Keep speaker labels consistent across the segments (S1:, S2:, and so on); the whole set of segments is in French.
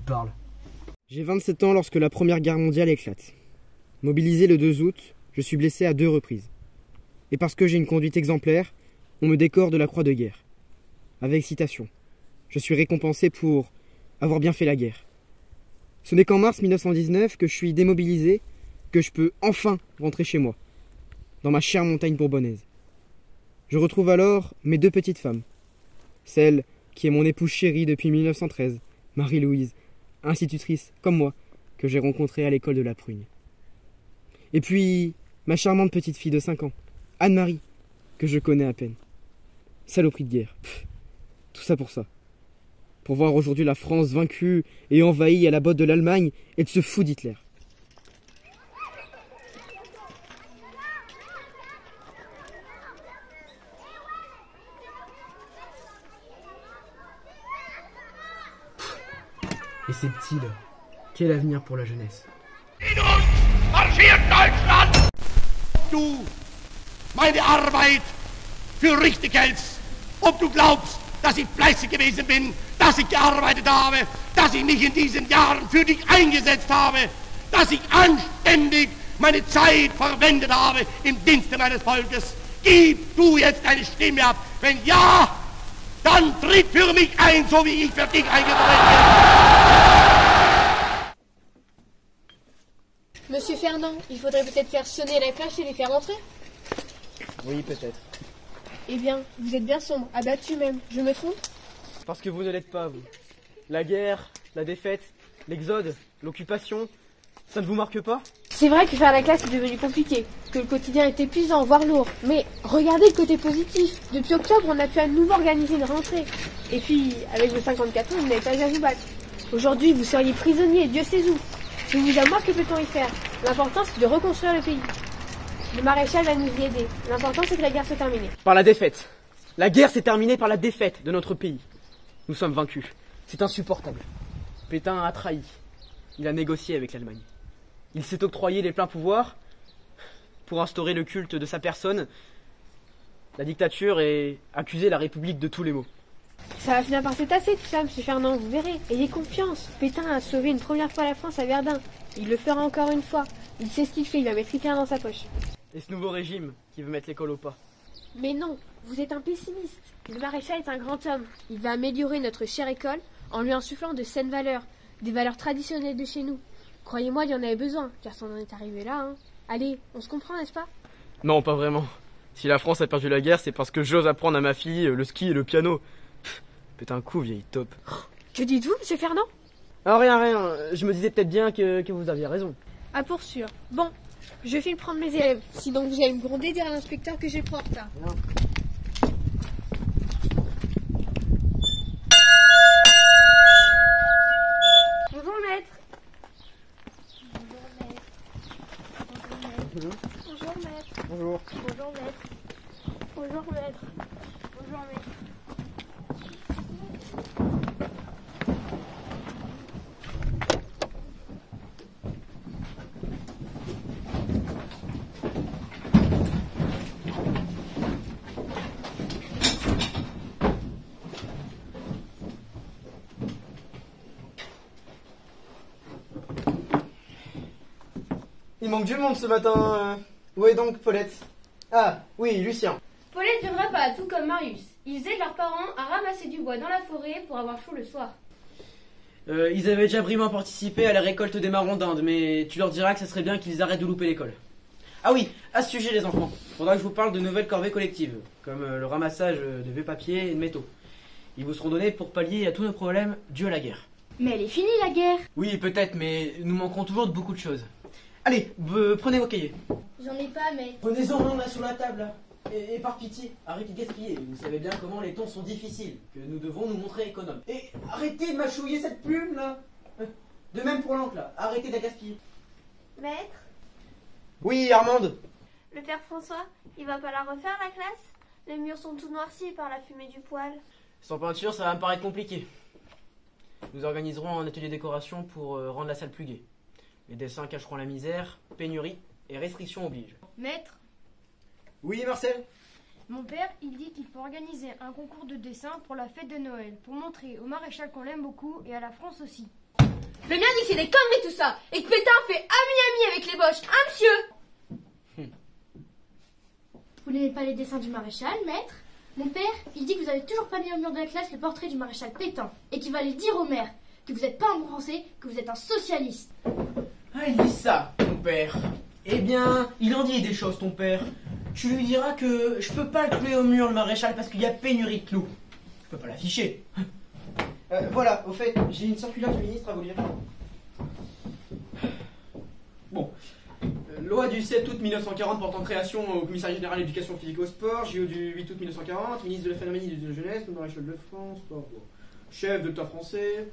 S1: parles?
S2: J'ai 27 ans lorsque la Première Guerre mondiale éclate. Mobilisé le 2 août, je suis blessé à 2 reprises. Et parce que j'ai une conduite exemplaire, on me décore de la Croix de guerre. Avec citation. Je suis récompensé pour avoir bien fait la guerre. Ce n'est qu'en mars 1919 que je suis démobilisé, que je peux enfin rentrer chez moi, dans ma chère montagne bourbonnaise. Je retrouve alors mes 2 petites femmes. Celle qui est mon épouse chérie depuis 1913, Marie-Louise, institutrice, comme moi, que j'ai rencontrée à l'école de la Prugne. Et puis, ma charmante petite fille de 5 ans, Anne-Marie, que je connais à peine. Saloperie de guerre. Tout ça pour ça. Pour voir aujourd'hui la France vaincue et envahie à la botte de l'Allemagne et de ce fou d'Hitler. Et ces petits là, quel avenir pour la jeunesse?
S3: Du meine Arbeit für richtig hältst, ob du glaubst, dass ich fleißig gewesen bin, dass ich gearbeitet habe, dass ich mich in diesen Jahren für dich eingesetzt habe, dass ich anständig meine Zeit verwendet habe im Dienste meines Volkes. Gib du jetzt deine Stimme ab. Wenn ja, dann tritt für mich ein, so wie ich für dich eingetreten bin.
S4: Monsieur Fernand, il faudrait peut-être faire sonner la cloche et les faire entrer.
S2: Oui, peut-être.
S4: Eh bien, vous êtes bien sombre, abattu même. Je me trompe?
S2: Parce que vous ne l'êtes pas, vous. La guerre, la défaite, l'exode, l'occupation, ça ne vous marque pas?
S4: C'est vrai que faire la classe est devenu compliqué, que le quotidien est épuisant, voire lourd. Mais regardez le côté positif. Depuis octobre, on a pu à nouveau organiser une rentrée. Et puis, avec vos 54 ans, vous n'avez pas à vous battre. Aujourd'hui, vous seriez prisonnier, Dieu sait où. Je vous à moi, que peut-on y faire? L'important, c'est de reconstruire le pays. Le maréchal va nous y aider. L'important, c'est que la guerre soit terminée.
S2: Par la défaite. La guerre s'est terminée par la défaite de notre pays. Nous sommes vaincus. C'est insupportable. Pétain a trahi. Il a négocié avec l'Allemagne. Il s'est octroyé les pleins pouvoirs pour instaurer le culte de sa personne, la dictature et accuser la République de tous les maux.
S4: Ça va finir par se tasser tout ça, monsieur Fernand, vous verrez. Ayez confiance. Pétain a sauvé une première fois la France à Verdun. Il le fera encore une fois. Il sait ce qu'il fait, il va mettre Hitler dans sa poche.
S2: Et ce nouveau régime qui veut mettre l'école au pas.
S4: Mais non, vous êtes un pessimiste. Le maréchal est un grand homme. Il va améliorer notre chère école en lui insufflant de saines valeurs, des valeurs traditionnelles de chez nous. Croyez-moi, il y en avait besoin, car ça en est arrivé là, hein. Allez, on se comprend, n'est-ce pas?
S2: Non, pas vraiment. Si la France a perdu la guerre, c'est parce que j'ose apprendre à ma fille le ski et le piano. Pétain un coup, vieille taupe.
S4: Que dites-vous, monsieur Fernand?
S2: Ah, rien. Je me disais peut-être bien que vous aviez raison.
S4: Ah, pour sûr. Bon, je file prendre mes élèves. Sinon, vous allez me gronder, dire à l'inspecteur que j'ai pris en retard.
S2: Non.
S4: Bonjour, maître.
S2: Bonjour.
S4: Bonjour, maître.
S2: Bonjour.
S4: Bonjour, maître. Bonjour, maître. Bonjour, maître.
S2: Il manque du monde ce matin. Où est donc Paulette? Ah, oui, Lucien.
S5: Paulette viendra pas, tout comme Marius. Ils aident leurs parents à ramasser du bois dans la forêt pour avoir chaud le soir.
S6: Ils avaient déjà brillamment participé à la récolte des marrons d'Inde, mais tu leur diras que ça serait bien qu'ils arrêtent de louper l'école. Ah oui, à ce sujet les enfants, faudra que je vous parle de nouvelles corvées collectives, comme le ramassage de vieux papiers et de métaux. Ils vous seront donnés pour pallier à tous nos problèmes dus à la guerre.
S5: Mais elle est finie la guerre.
S6: Oui, peut-être, mais nous manquerons toujours de beaucoup de choses. Allez, prenez vos cahiers.
S5: J'en ai pas, mais...
S6: Prenez-en un là sur la table, là. Et par pitié, arrêtez de gaspiller. Vous savez bien comment les temps sont difficiles, que nous devons nous montrer économes. Et arrêtez de mâchouiller cette plume, là. De même pour l'encre, là. Arrêtez de la gaspiller.
S7: Maître,
S2: Oui, Armande.
S7: le père François, il va pas la refaire la classe? Les murs sont tout noircis par la fumée du poêle.
S6: Sans peinture, ça va me paraître compliqué. Nous organiserons un atelier décoration pour rendre la salle plus gaie. Les dessins cacheront la misère, pénurie et restrictions obligent.
S5: Maître,
S2: Oui, Marcel.
S5: mon père, il dit qu'il faut organiser un concours de dessin pour la fête de Noël, pour montrer au maréchal qu'on l'aime beaucoup et à la France aussi. Le mien dit que c'est des conneries tout ça, et que Pétain fait ami-ami avec les Boches, hein monsieur?
S1: Vous n'aimez pas les dessins du maréchal, maître? Mon père, il dit que vous avez toujours pas mis au mur de la classe le portrait du maréchal Pétain, et qu'il va aller dire au maire que vous n'êtes pas un bon français, que vous êtes un socialiste.
S6: Ah, il dit ça, ton père. Eh bien, il en dit des choses, ton père. Tu lui diras que je peux pas le clouer au mur, le maréchal, parce qu'il y a pénurie de clous. Je peux pas l'afficher. Voilà, au fait, j'ai une circulaire du ministre à vous lire. Bon. Loi du 7 août 1940 portant création au commissariat général d'éducation physique au sport, JO du 8 août 1940, ministre de la Famille et de la Jeunesse, maréchal de France, chef d'État français.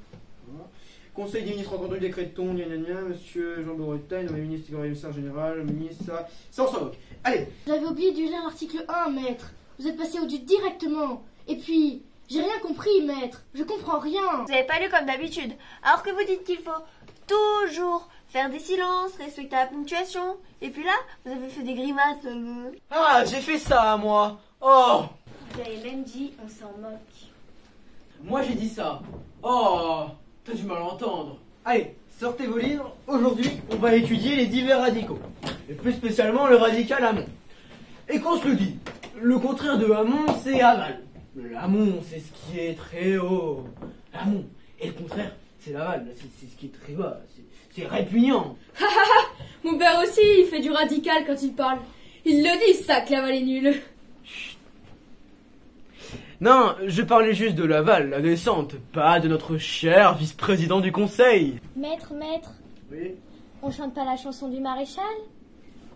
S6: Voilà. Conseil des ministres entendu le décret de ton, monsieur Jean Bourretaille, nommé ministre commissaire général, ministre, ça on s'en moque. Allez.
S1: Vous avez oublié de lire l'article 1, maître. Vous êtes passé au-dessus directement. Et puis, j'ai rien compris, maître. Je comprends rien.
S7: Vous n'avez pas lu comme d'habitude. Alors que vous dites qu'il faut toujours faire des silences, respecter la ponctuation. Et puis là, vous avez fait des grimaces.
S6: Ah, j'ai fait ça, moi. Oh.
S1: Vous avez même dit, on s'en moque.
S6: Moi j'ai dit ça. Oh, t'as du mal à entendre. Allez, sortez vos livres. Aujourd'hui, on va étudier les divers radicaux. Et plus spécialement le radical Hamon. Et qu'on se le dit, le contraire de Hamon, c'est aval. L'amont, c'est ce qui est très haut. L'amont. Et le contraire, c'est l'aval. C'est ce qui est très bas. C'est répugnant.
S5: Mon père aussi, il fait du radical quand il parle. Il le dit, ça, que l'aval est nul.
S6: Non, je parlais juste de l'aval, la descente, pas de notre cher vice-président du conseil.
S1: Maître,
S6: Oui.
S1: on chante pas la chanson du maréchal?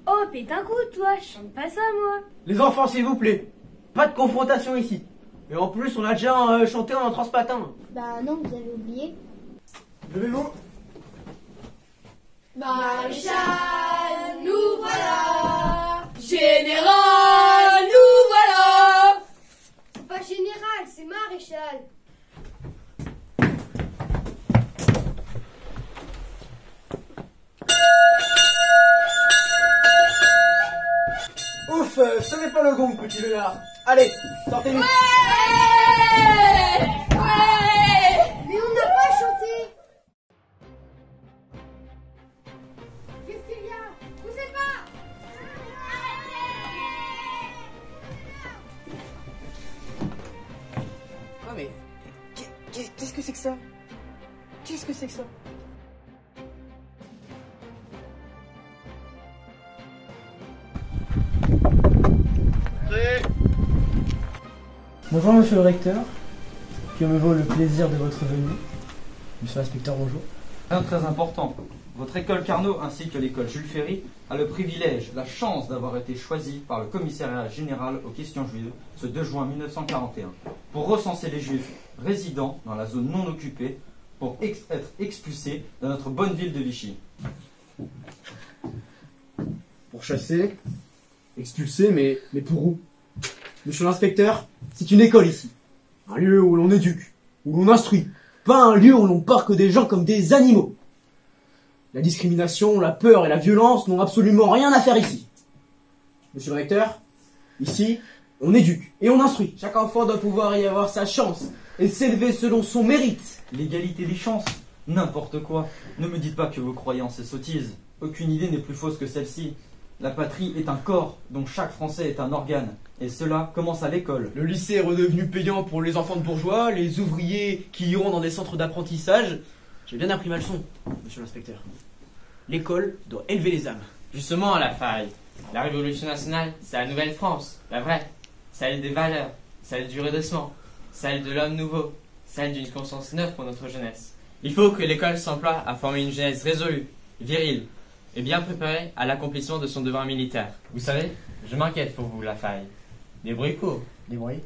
S5: Oh, pète un coup, toi, je chante pas ça, moi.
S6: Les enfants, s'il vous plaît, pas de confrontation ici. Et en plus, on a déjà chanté en transpatin.
S1: Bah non, vous avez oublié.
S6: Levez-vous.
S5: Maréchal, nous voilà. Général, nous voilà.
S4: C'est pas général, c'est maréchal.
S6: Ouf, ce n'est pas le gong, petit Léonard. Allez, sortez-nous.
S5: Ouais.
S4: Mais on n'a pas chanté. Qu'est-ce qu'il y a? Poussez pas.
S6: Ah mais, qu'est-ce que c'est que ça? Qu'est-ce que c'est que ça? Bonjour monsieur le recteur, que me vaut le plaisir de votre venue. Monsieur l'inspecteur, bonjour.
S8: Un très important. Votre école Carnot ainsi que l'école Jules Ferry a le privilège, la chance d'avoir été choisie par le commissariat général aux questions juives ce 2 juin 1941 pour recenser les juifs résidant dans la zone non occupée pour être expulsés de notre bonne ville de Vichy.
S2: Pour chasser, expulser, mais pour où? Monsieur l'inspecteur, c'est une école ici. Un lieu où l'on éduque, où l'on instruit. Pas un lieu où l'on parque des gens comme des animaux. La discrimination, la peur et la violence n'ont absolument rien à faire ici. Monsieur le recteur, ici, on éduque et on instruit. Chaque enfant doit pouvoir y avoir sa chance et s'élever selon son mérite.
S8: L'égalité des chances, n'importe quoi. Ne me dites pas que vos croyances sont sottises. Aucune idée n'est plus fausse que celle-ci. La patrie est un corps dont chaque Français est un organe. Et cela commence à l'école.
S6: Le lycée est redevenu payant pour les enfants de bourgeois, les ouvriers qui iront dans des centres d'apprentissage. J'ai bien appris ma leçon, monsieur l'inspecteur. L'école doit élever les âmes.
S9: Justement, la faille. La Révolution nationale, c'est la nouvelle France, la vraie. Celle des valeurs, celle du redressement, celle de l'homme nouveau, celle d'une conscience neuve pour notre jeunesse. Il faut que l'école s'emploie à former une jeunesse résolue, virile, et bien préparée à l'accomplissement de son devoir militaire. Vous savez, je m'inquiète pour vous, la faille. Des bruits courts.
S6: Des bruits.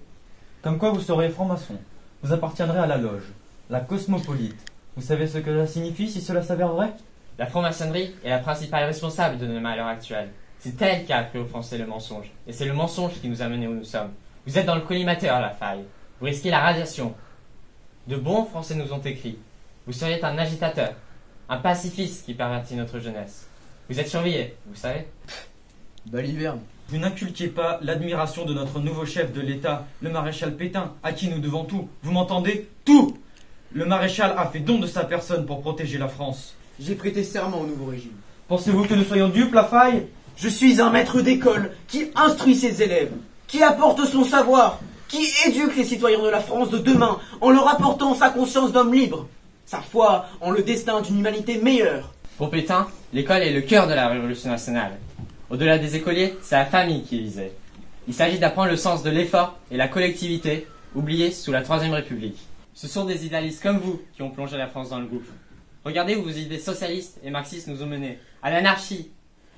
S8: Comme quoi vous serez franc-maçon. Vous appartiendrez à la loge, la cosmopolite. Vous savez ce que cela signifie si cela s'avère vrai?
S9: La franc-maçonnerie est la principale responsable de nos malheurs actuels. C'est elle qui a appris aux Français le mensonge. Et c'est le mensonge qui nous a menés où nous sommes. Vous êtes dans le collimateur, la faille. Vous risquez la radiation. De bons Français nous ont écrit. Vous seriez un agitateur, un pacifiste qui pervertit notre jeunesse. Vous êtes surveillé, vous savez.
S6: Baliverne.
S8: Vous n'inculquiez pas l'admiration de notre nouveau chef de l'État, le maréchal Pétain, à qui nous devons tout. Vous m'entendez? Tout! Le maréchal a fait don de sa personne pour protéger la France.
S6: J'ai prêté serment au nouveau régime.
S8: Pensez-vous que nous soyons dupes, Lafaille?
S6: Je suis un maître d'école qui instruit ses élèves, qui apporte son savoir, qui éduque les citoyens de la France de demain en leur apportant sa conscience d'homme libre, sa foi en le destin d'une humanité meilleure.
S9: Pour Pétain, l'école est le cœur de la Révolution nationale. Au-delà des écoliers, c'est la famille qui est visée. Il s'agit d'apprendre le sens de l'effort et la collectivité, oubliés sous la Troisième République. Ce sont des idéalistes comme vous qui ont plongé la France dans le gouffre. Regardez où vos idées socialistes et marxistes nous ont menés. À l'anarchie.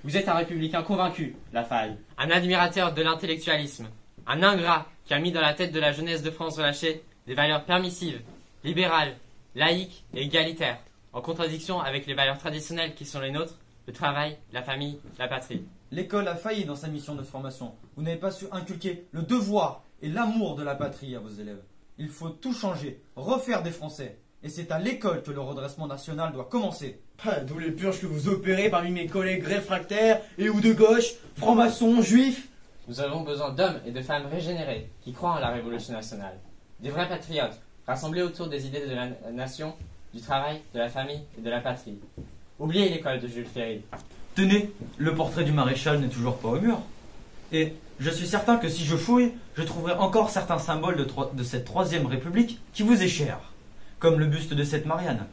S9: Vous êtes un républicain convaincu, Lafaille. Un admirateur de l'intellectualisme. Un ingrat qui a mis dans la tête de la jeunesse de France relâchée des valeurs permissives, libérales, laïques et égalitaires, en contradiction avec les valeurs traditionnelles qui sont les nôtres, le travail, la famille, la patrie.
S8: L'école a failli dans sa mission de formation. Vous n'avez pas su inculquer le devoir et l'amour de la patrie à vos élèves. Il faut tout changer, refaire des Français. Et c'est à l'école que le redressement national doit commencer.
S6: D'où les purges que vous opérez parmi mes collègues réfractaires et ou de gauche, francs-maçons, juifs.
S9: Nous avons besoin d'hommes et de femmes régénérés qui croient en la Révolution nationale. Des vrais patriotes, rassemblés autour des idées de la nation, du travail, de la famille et de la patrie. Oubliez l'école de Jules Ferry.
S8: Tenez, le portrait du maréchal n'est toujours pas au mur. Et je suis certain que si je fouille, je trouverai encore certains symboles de cette Troisième République qui vous est chère, comme le buste de cette Marianne.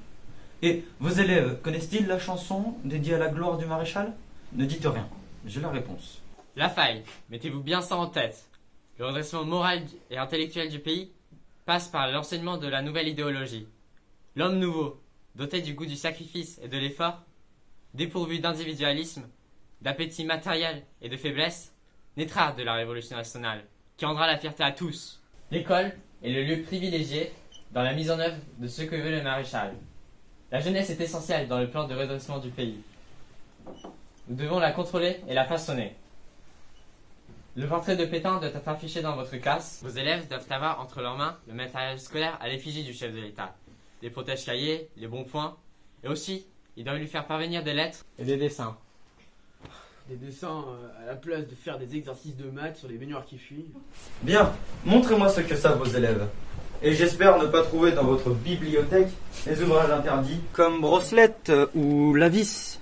S8: Et vos élèves connaissent-ils la chanson dédiée à la gloire du maréchal? Ne dites rien, j'ai la réponse.
S9: Lafaille, mettez-vous bien ça en tête. Le redressement moral et intellectuel du pays passe par l'enseignement de la nouvelle idéologie. L'homme nouveau, doté du goût du sacrifice et de l'effort, dépourvu d'individualisme, d'appétit matériel et de faiblesse, naîtra de la Révolution nationale, qui rendra la fierté à tous. L'école est le lieu privilégié dans la mise en œuvre de ce que veut le maréchal. La jeunesse est essentielle dans le plan de redressement du pays. Nous devons la contrôler et la façonner. Le portrait de Pétain doit être affiché dans votre classe. Vos élèves doivent avoir entre leurs mains le matériel scolaire à l'effigie du chef de l'État. Les protège-cahiers, les bons points, et aussi, ils doivent lui faire parvenir des lettres et des dessins.
S6: Des dessins à la place de faire des exercices de maths sur les baignoires qui fuient.
S8: Bien, montrez-moi ce que savent vos élèves. Et j'espère ne pas trouver dans votre bibliothèque les ouvrages interdits comme Brosselette ou Lavis.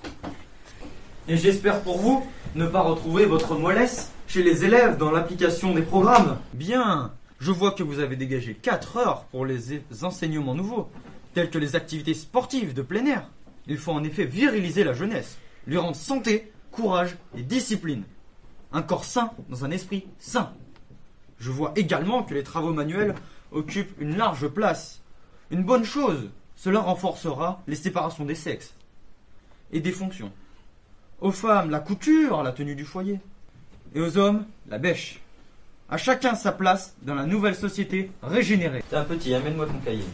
S8: Et j'espère pour vous ne pas retrouver votre mollesse chez les élèves dans l'application des programmes. Bien, je vois que vous avez dégagé 4 heures pour les enseignements nouveaux, tels que les activités sportives de plein air. Il faut en effet viriliser la jeunesse, lui rendre santé, courage et discipline. Un corps sain dans un esprit sain. Je vois également que les travaux manuels occupent une large place. Une bonne chose, cela renforcera les séparations des sexes et des fonctions. Aux femmes, la couture, la tenue du foyer. Et aux hommes, la bêche. À chacun sa place dans la nouvelle société régénérée. Tiens, petit, amène-moi ton cahier.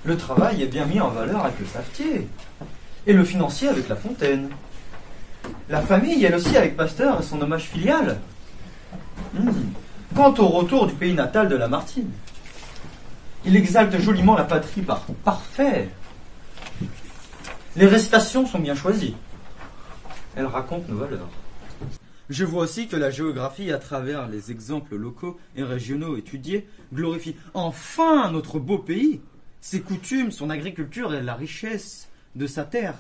S8: Le travail est bien mis en valeur avec le savetier. Et le financier avec La Fontaine. La famille, elle aussi, avec Pasteur et son hommage filial. Quant au retour du pays natal de Lamartine, il exalte joliment la patrie par parfait. Les récitations sont bien choisies. Elles racontent nos valeurs. Je vois aussi que la géographie, à travers les exemples locaux et régionaux étudiés, glorifie enfin notre beau pays, ses coutumes, son agriculture et la richesse de sa terre,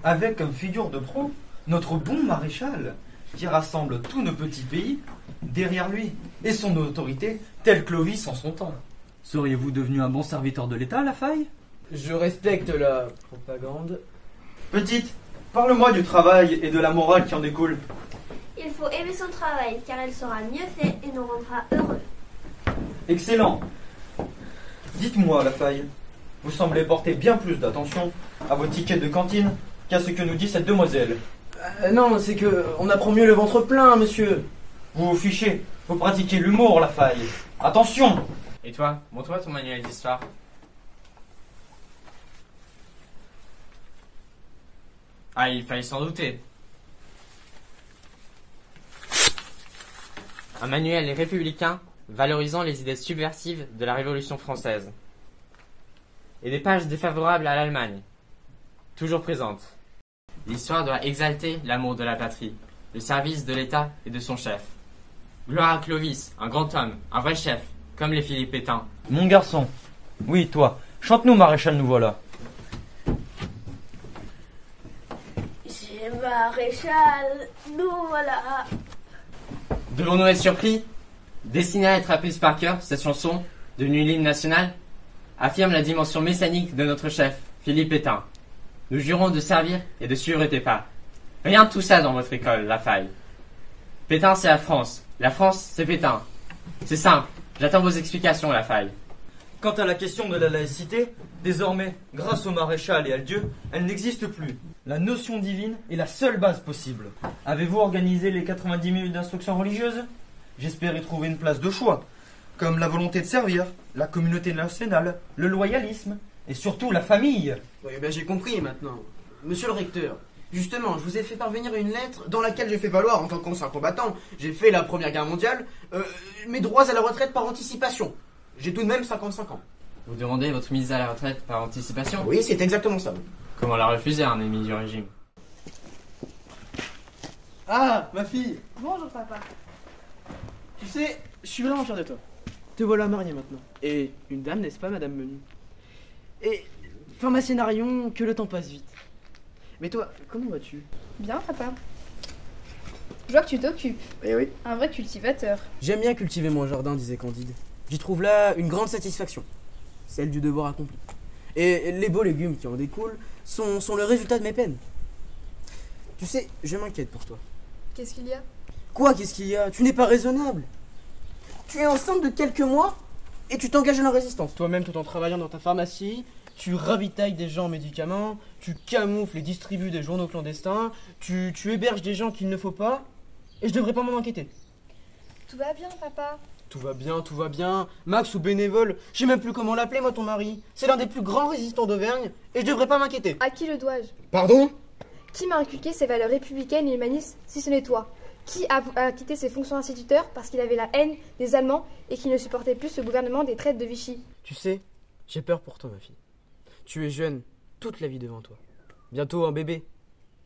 S8: avec comme figure de proue notre bon maréchal, qui rassemble tous nos petits pays derrière lui, et son autorité, tel Clovis en son temps. Seriez-vous devenu un bon serviteur de l'État, Lafaille?
S6: Je respecte la propagande.
S8: Petite, parle-moi du travail et de la morale qui en découle.
S7: Il faut aimer son travail, car elle sera mieux fait et nous rendra heureux.
S8: Excellent. Dites-moi, Lafaille, vous semblez porter bien plus d'attention à vos tickets de cantine qu'à ce que nous dit cette demoiselle.
S6: Non, c'est que on apprend mieux le ventre plein, monsieur.
S8: Vous vous fichez, vous pratiquez l'humour, Lafaille. Attention!
S9: Et toi, montre-moi ton manuel d'histoire. Ah, il fallait s'en douter. Un manuel républicain valorisant les idées subversives de la Révolution française. Et des pages défavorables à l'Allemagne, toujours présentes. L'histoire doit exalter l'amour de la patrie, le service de l'État et de son chef. Gloire à Clovis, un grand homme, un vrai chef, comme les Philippe Pétain.
S8: Mon garçon. Oui, toi. Chante-nous, maréchal, nous voilà.
S7: J'ai maréchal, nous voilà.
S9: Devons-nous être surpris? Destinée à être apprise par cœur, cette chanson, devenue l'hymne national, affirme la dimension messianique de notre chef, Philippe Pétain. Nous jurons de servir et de suivre tes pas. Rien de tout ça dans votre école, La Faille. Pétain, c'est la France, c'est Pétain. C'est simple, j'attends vos explications, La Faille.
S8: Quant à la question de la laïcité, désormais, grâce au maréchal et à Dieu, elle n'existe plus. La notion divine est la seule base possible. Avez-vous organisé les 90 minutes d'instruction religieuse? J'espère y trouver une place de choix, comme la volonté de servir, la communauté nationale, le loyalisme, et surtout la famille.
S6: Oui, ben j'ai compris maintenant. Monsieur le recteur, justement, je vous ai fait parvenir une lettre dans laquelle j'ai fait valoir, en tant qu'ancien combattant, j'ai fait la Première Guerre mondiale, mes droits à la retraite par anticipation. J'ai tout de même 55 ans.
S9: Vous demandez votre mise à la retraite par anticipation?
S6: Oui, c'est exactement ça.
S9: Comment la refuser à un ennemi du régime?
S6: Ah, ma fille!
S4: Bonjour papa.
S6: Tu sais, je suis vraiment fier de toi. Te voilà mariée maintenant. Et une dame, n'est-ce pas, Madame Menu? Et, pharmacienne Arion, que le temps passe vite. Mais toi, comment vas-tu?
S4: Bien papa. Je vois que tu t'occupes.
S6: Eh oui.
S4: Un vrai cultivateur.
S6: J'aime bien cultiver mon jardin, disait Candide. J'y trouve là une grande satisfaction. Celle du devoir accompli. Et les beaux légumes qui en découlent sont le résultat de mes peines. Tu sais, je m'inquiète pour toi.
S4: Qu'est-ce qu'il y a?
S6: Quoi, qu'est-ce qu'il y a? Tu n'es pas raisonnable. Tu es enceinte de quelques mois et tu t'engages dans la résistance. Toi-même, tout en travaillant dans ta pharmacie, tu ravitailles des gens en médicaments, tu camoufles et distribues des journaux clandestins, tu héberges des gens qu'il ne faut pas, et je devrais pas m'en inquiéter.
S4: Tout va bien papa.
S6: Tout va bien, tout va bien. Max ou bénévole, je sais même plus comment l'appeler, moi, ton mari. C'est l'un des plus grands résistants d'Auvergne, et je devrais pas m'inquiéter.
S4: À qui le dois-je?
S6: Pardon?
S4: Qui m'a inculqué ces valeurs républicaines et humanistes si ce n'est toi? Qui a quitté ses fonctions d'instituteur parce qu'il avait la haine des Allemands et qu'il ne supportait plus ce gouvernement des traites de Vichy?
S6: Tu sais, j'ai peur pour toi, ma fille. Tu es jeune, toute la vie devant toi. Bientôt un bébé.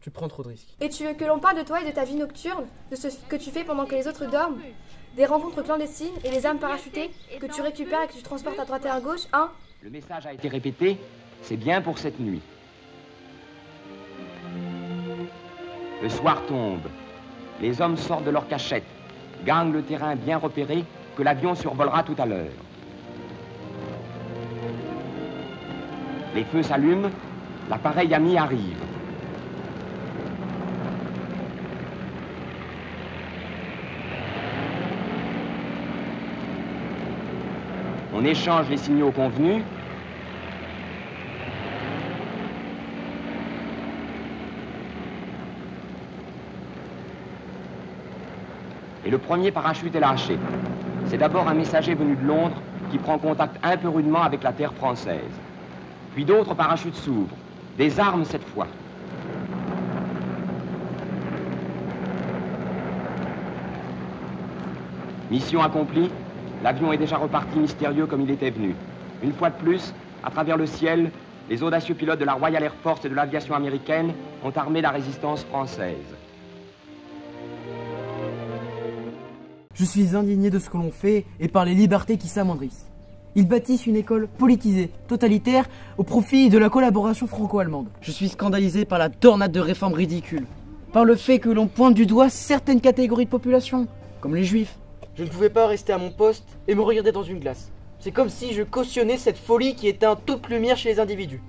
S6: Tu prends trop de risques.
S4: Et tu veux que l'on parle de toi et de ta vie nocturne, de ce que tu fais pendant que les autres dorment, des rencontres clandestines et les armes parachutées que tu récupères et que tu transportes à droite et à gauche, hein?
S10: Le message a été répété, c'est bien pour cette nuit. Le soir tombe. Les hommes sortent de leur cachette, gagnent le terrain bien repéré que l'avion survolera tout à l'heure. Les feux s'allument, l'appareil ami arrive. On échange les signaux convenus. Et le premier parachute est lâché. C'est d'abord un messager venu de Londres qui prend contact un peu rudement avec la terre française. Puis d'autres parachutes s'ouvrent. Des armes cette fois. Mission accomplie, l'avion est déjà reparti mystérieux comme il était venu. Une fois de plus, à travers le ciel, les audacieux pilotes de la Royal Air Force et de l'aviation américaine ont armé la résistance française.
S6: Je suis indigné de ce que l'on fait et par les libertés qui s'amendrissent. Ils bâtissent une école politisée, totalitaire, au profit de la collaboration franco-allemande. Je suis scandalisé par la tornade de réformes ridicules, par le fait que l'on pointe du doigt certaines catégories de population, comme les juifs. Je ne pouvais pas rester à mon poste et me regarder dans une glace. C'est comme si je cautionnais cette folie qui éteint toute lumière chez les individus.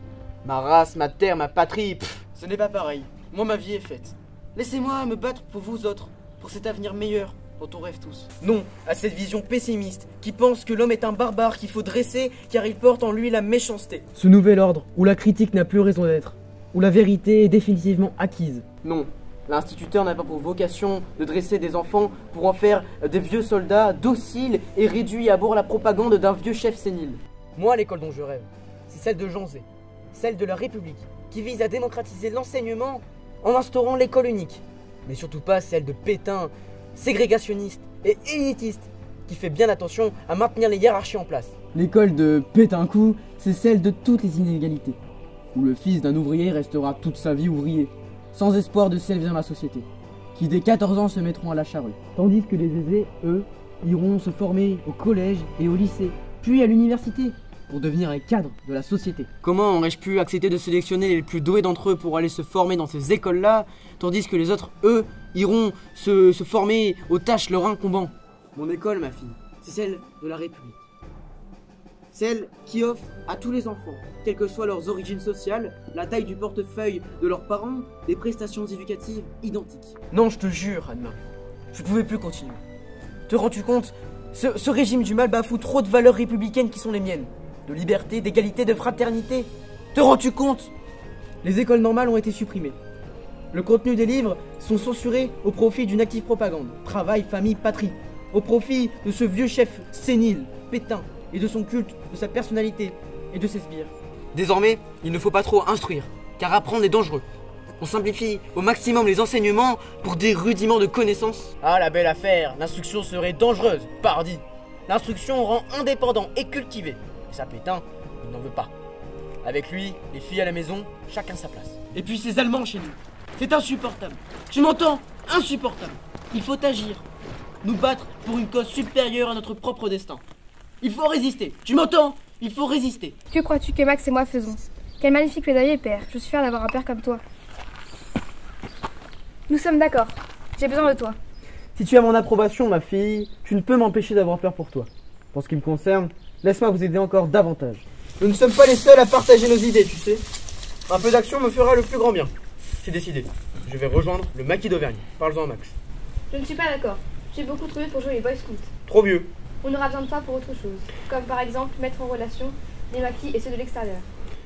S6: Ma race, ma terre, ma patrie, ce n'est pas pareil. Moi, ma vie est faite. Laissez-moi me battre pour vous autres, pour cet avenir meilleur dont on rêve tous. Non à cette vision pessimiste qui pense que l'homme est un barbare qu'il faut dresser car il porte en lui la méchanceté. Ce nouvel ordre où la critique n'a plus raison d'être, où la vérité est définitivement acquise. Non, l'instituteur n'a pas pour vocation de dresser des enfants pour en faire des vieux soldats dociles et réduits à bord la propagande d'un vieux chef sénile. Moi, l'école dont je rêve, c'est celle de Jean Zay, celle de la République, qui vise à démocratiser l'enseignement en instaurant l'école unique. Mais surtout pas celle de Pétain, ségrégationniste et élitiste, qui fait bien attention à maintenir les hiérarchies en place. L'école de Pétain-coup, c'est celle de toutes les inégalités, où le fils d'un ouvrier restera toute sa vie ouvrier, sans espoir de s'élever dans la société.
S2: qui dès 14 ans se mettront à la charrue. Tandis que les aisés, eux, iront se former au collège et au lycée, puis à l'université, pour devenir un cadre de la société. Comment aurais-je pu accepter de sélectionner les plus doués d'entre eux pour aller se former dans ces écoles-là, tandis que les autres, eux, iront se former aux tâches leur incombant? Mon école, ma fille, c'est celle de la République. Celle qui offre à tous les enfants, quelles que soient leurs origines sociales, la taille du portefeuille de leurs parents, des prestations éducatives identiques. Non, je te jure, Anne-Marie, je ne pouvais plus continuer. Te rends-tu compte? Ce régime du mal bafoue trop de valeurs républicaines qui sont les miennes. De liberté, d'égalité, de fraternité. Te rends-tu compte? Les écoles normales ont été supprimées. Le contenu des livres sont censurés au profit d'une active propagande. Travail, famille, patrie. Au profit de ce vieux chef sénile, Pétain, et de son culte, de sa personnalité et de ses sbires. Désormais, il ne faut pas trop instruire, car apprendre est dangereux. On simplifie au maximum les enseignements pour des rudiments de connaissances. Ah, la belle affaire, l'instruction serait dangereuse, pardi. L'instruction rend indépendant et cultivé. Et ça, Pétain, il n'en veut pas. Avec lui, les filles à la maison, chacun sa place. Et puis ces Allemands chez nous, c'est insupportable. Tu m'entends? Insupportable. Il faut agir. Nous battre pour une cause supérieure à notre propre destin. Il faut résister. Tu m'entends? Il faut résister.
S11: Que crois-tu que Max et moi faisons? Quel magnifique plaidoyer, père. Je suis fière d'avoir un père comme toi. Nous sommes d'accord. J'ai besoin de toi.
S2: Si tu as mon approbation, ma fille, tu ne peux m'empêcher d'avoir peur pour toi. Pour ce qui me concerne, laisse-moi vous aider encore davantage. Nous ne sommes pas les seuls à partager nos idées, tu sais. Un peu d'action me fera le plus grand bien. C'est décidé. Je vais rejoindre le maquis d'Auvergne. Parle-en, Max.
S11: Je ne suis pas d'accord. J'ai beaucoup trouvé pour jouer les Boy Scouts.
S2: Trop vieux.
S11: On aura besoin de toi pour autre chose. Comme par exemple mettre en relation les maquis et ceux de l'extérieur.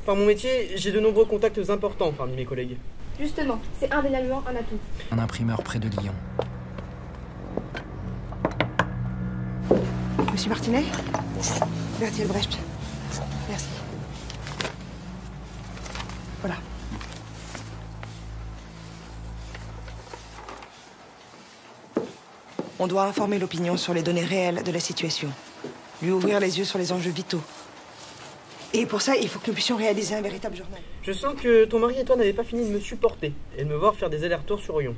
S2: Par mon métier, j'ai de nombreux contacts importants parmi mes collègues.
S11: Justement, c'est indéniablement un atout.
S12: Un imprimeur près de Lyon.
S13: Monsieur Martinet? Bonjour. Berthier Albrecht. Merci. Voilà. On doit informer l'opinion sur les données réelles de la situation. Lui ouvrir les yeux sur les enjeux vitaux. Et pour ça, il faut que nous puissions réaliser un véritable journal.
S2: Je sens que ton mari et toi n'avez pas fini de me supporter et de me voir faire des allers-retours sur Orion.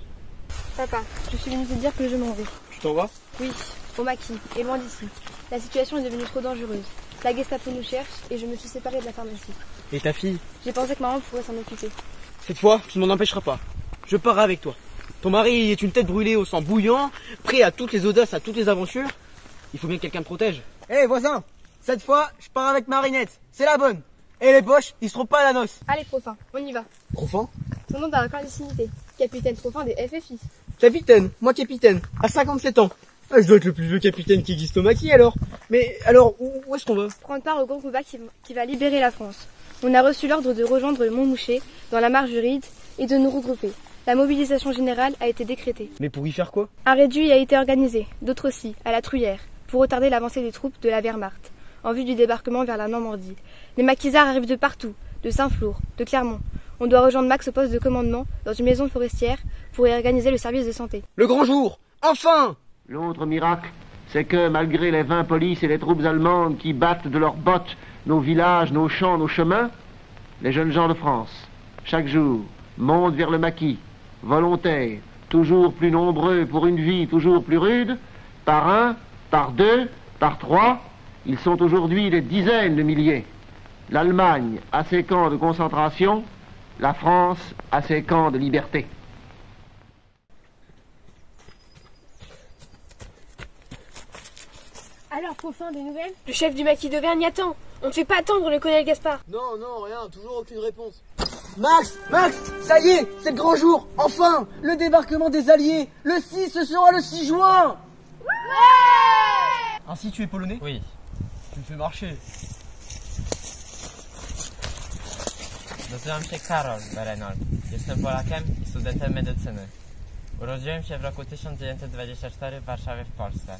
S11: Papa, je suis venue te dire que je m'en vais.
S2: Tu t'en vas?
S11: Oui, au maquis, et loin d'ici. La situation est devenue trop dangereuse. La Gestapo nous cherche et je me suis séparée de la pharmacie.
S2: Et ta fille?
S11: J'ai pensé que maman pourrait s'en occuper.
S2: Cette fois, tu ne m'en empêcheras pas. Je pars avec toi. Ton mari est une tête brûlée au sang bouillant, prêt à toutes les audaces, à toutes les aventures. Il faut bien que quelqu'un te protège. Hé, voisin! Cette fois, je pars avec Marinette. C'est la bonne. Et les poches, ils seront pas à la noce.
S11: Allez, Profin, on y va.
S2: Profin?
S11: Son nom dans la clandestinité. Capitaine Profin des FFI.
S2: Capitaine, moi capitaine, à 57 ans. Ah, je dois être le plus vieux capitaine qui existe au maquis alors. Mais alors, où est-ce qu'on va?
S11: Prendre part au grand combat qui va libérer la France. On a reçu l'ordre de rejoindre le Montmouchet dans la marche du Ride et de nous regrouper. La mobilisation générale a été décrétée.
S2: Mais pour y faire quoi?
S11: Un réduit a été organisé, d'autres aussi, à la Truyère, pour retarder l'avancée des troupes de la Wehrmacht, en vue du débarquement vers la Normandie. Les maquisards arrivent de partout, de Saint-Flour, de Clermont. On doit rejoindre Max au poste de commandement, dans une maison forestière, pour y organiser le service de santé.
S2: Le grand jour! Enfin!
S14: L'autre miracle, c'est que malgré les 20 polices et les troupes allemandes qui battent de leurs bottes nos villages, nos champs, nos chemins, les jeunes gens de France, chaque jour, montent vers le maquis, volontaires, toujours plus nombreux pour une vie toujours plus rude, par un, par deux, par trois, ils sont aujourd'hui des dizaines de milliers. L'Allemagne a ses camps de concentration, la France a ses camps de liberté.
S4: Alors, Profin, des nouvelles? Le chef du maquis d'Auvergne attend. On ne fait pas attendre le colonel Gaspard.
S2: Non, non, rien, toujours aucune réponse. Max, ça y est, c'est le grand jour, enfin, le débarquement des Alliés, le 6, ce sera le 6 juin. Ouais! Ainsi tu es polonais?
S9: Oui.
S2: Tu me fais marcher.
S9: Nazywam się Karol Berenol. Jestem Polakiem i studentem medycyny. Urodziłem się w roku 1924 w Warszawie w Polsce.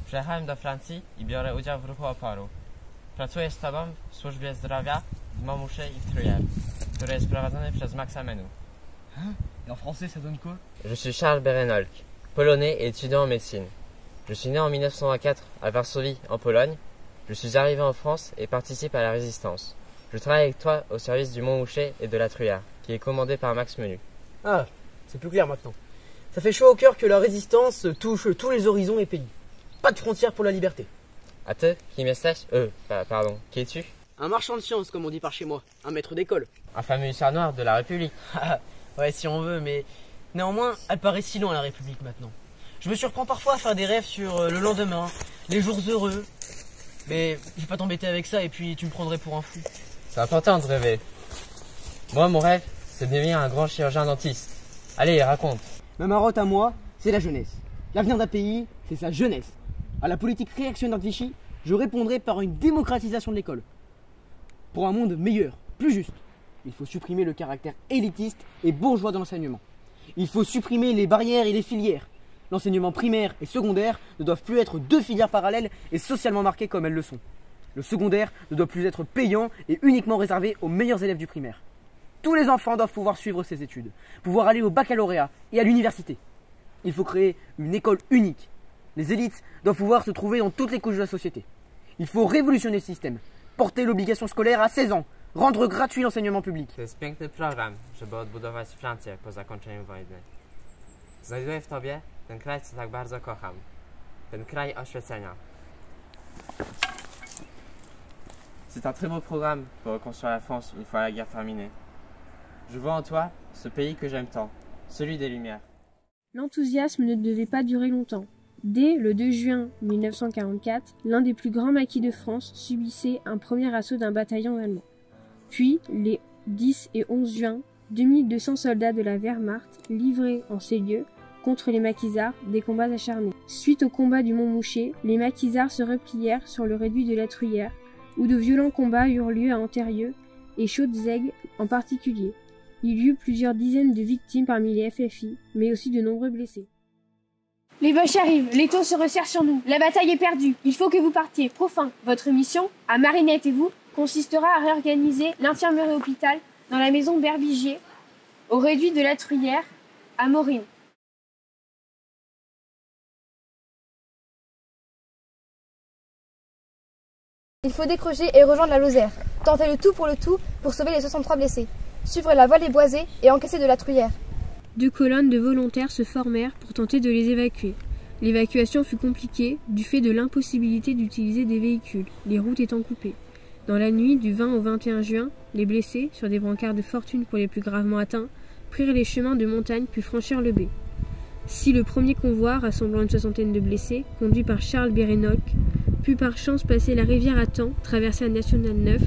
S9: Przyjechałem do Francji i biorę udział w ruchu oporu. Pracuję z tobą w służbie zdrowia w Montmouchet i w Truyère, który jest prowadzony przez Maxa Menou.
S2: Et en français, ça donne quoi?
S9: Je suis Charles Berenolk, polonais et étudiant en médecine. Je suis né en 1904 à Varsovie, en Pologne. Je suis arrivé en France et participe à la résistance. Je travaille avec toi au service du Montmouchet et de la Truyère, qui est commandé par Max Menou.
S2: Ah, c'est plus clair maintenant.
S6: Ça fait chaud au cœur que la résistance touche tous les horizons et pays. Pas de frontières pour la liberté.
S9: Attends, qui message pardon, qui es-tu?
S6: Un marchand de sciences, comme on dit par chez moi. Un maître d'école.
S9: Un fameux hussard noir de la République.
S6: Ouais, si on veut, mais néanmoins, elle paraît si loin la République maintenant. Je me surprends parfois à faire des rêves sur le lendemain, les jours heureux. Mais je vais pas t'embêter avec ça et puis tu me prendrais pour un fou.
S9: C'est important de rêver. Moi, mon rêve, c'est de devenir un grand chirurgien dentiste. Allez, raconte.
S2: Ma marotte à moi, c'est la jeunesse. L'avenir d'un pays, c'est sa jeunesse. À la politique réactionnaire de Vichy, je répondrai par une démocratisation de l'école. Pour un monde meilleur, plus juste, il faut supprimer le caractère élitiste et bourgeois de l'enseignement. Il faut supprimer les barrières et les filières. L'enseignement primaire et secondaire ne doivent plus être deux filières parallèles et socialement marquées comme elles le sont. Le secondaire ne doit plus être payant et uniquement réservé aux meilleurs élèves du primaire. Tous les enfants doivent pouvoir suivre ces études, pouvoir aller au baccalauréat et à l'université. Il faut créer une école unique. Les élites doivent pouvoir se trouver dans toutes les couches de la société. Il faut révolutionner le système, porter l'obligation scolaire à 16 ans, rendre gratuit l'enseignement public.
S9: To jest piękny program, żeby odbudować Francję po zakończeniu wojny. Znajduję w tobie ten kraj, co tak bardzo kocham. Ten kraj oświecenia. C'est un très beau programme pour reconstruire la France une fois la guerre terminée. Je vois en toi ce pays que j'aime tant, celui des Lumières.
S4: L'enthousiasme ne devait pas durer longtemps. Dès le 2 juin 1944, l'un des plus grands maquis de France subissait un premier assaut d'un bataillon allemand. Puis, les 10 et 11 juin, 2200 soldats de la Wehrmacht livraient en ces lieux, contre les maquisards, des combats acharnés. Suite au combat du Montmouchet, les maquisards se replièrent sur le réduit de la Truyère, où de violents combats eurent lieu à Antérieux et Chautzègue en particulier. Il y eut plusieurs dizaines de victimes parmi les FFI, mais aussi de nombreux blessés. Les Boches arrivent, les taux se resserrent sur nous, la bataille est perdue, il faut que vous partiez. Profin, votre mission, à Marinette et vous, consistera à réorganiser l'infirmerie hôpital dans la maison Berbigier, au réduit de la Truyère, à Morine.
S11: Il faut décrocher et rejoindre la Lozère. Tenter le tout pour sauver les 63 blessés. Suivre la voie des Boisés et encaisser de la Truyère.
S4: 2 colonnes de volontaires se formèrent pour tenter de les évacuer. L'évacuation fut compliquée du fait de l'impossibilité d'utiliser des véhicules, les routes étant coupées. Dans la nuit du 20 au 21 juin, les blessés, sur des brancards de fortune pour les plus gravement atteints, prirent les chemins de montagne puis franchirent le Bé. Si le premier convoi, rassemblant une 60aine de blessés, conduit par Charles Bérénoc, put par chance passer la rivière à temps, traverser la Nationale 9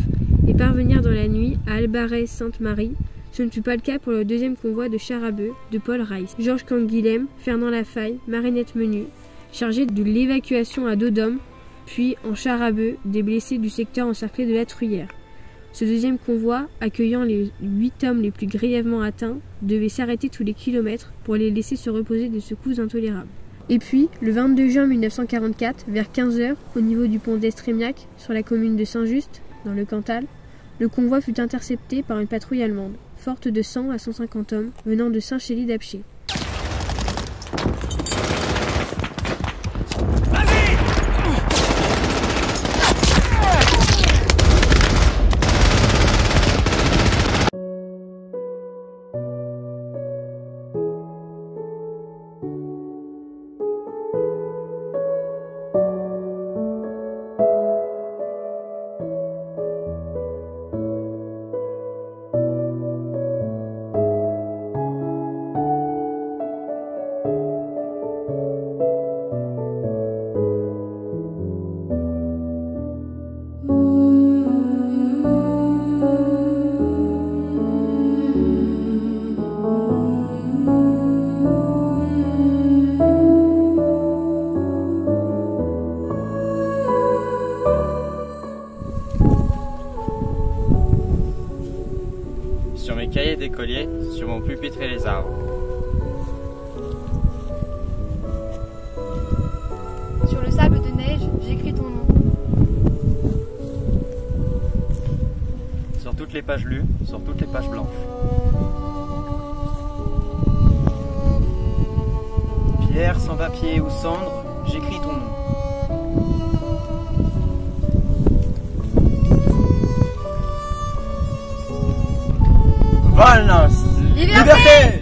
S4: et parvenir dans la nuit à Albarès-Sainte-Marie, ce ne fut pas le cas pour le deuxième convoi de Charabeu, de Paul Reiss, Georges Canguilhem, Fernand Lafaille, Marinette Menu, chargés de l'évacuation à dos d'hommes, puis en Charabeu, des blessés du secteur encerclé de la Truyère. Ce deuxième convoi, accueillant les 8 hommes les plus grièvement atteints, devait s'arrêter tous les kilomètres pour les laisser se reposer de secousses intolérables. Et puis, le 22 juin 1944, vers 15h, au niveau du pont d'Estrémiac, sur la commune de Saint-Just, dans le Cantal, le convoi fut intercepté par une patrouille allemande, forte de 100 à 150 hommes, venant de Saint-Chély-d'Apcher.
S9: Sur mes cahiers d'écolier, sur mon pupitre et les arbres.
S11: Sur le sable de neige, j'écris ton nom.
S8: Sur toutes les pages lues, sur toutes les pages blanches.
S2: Pierre, sans papier ou cendre, j'écris ton nom.
S9: Valence,
S11: Liberté!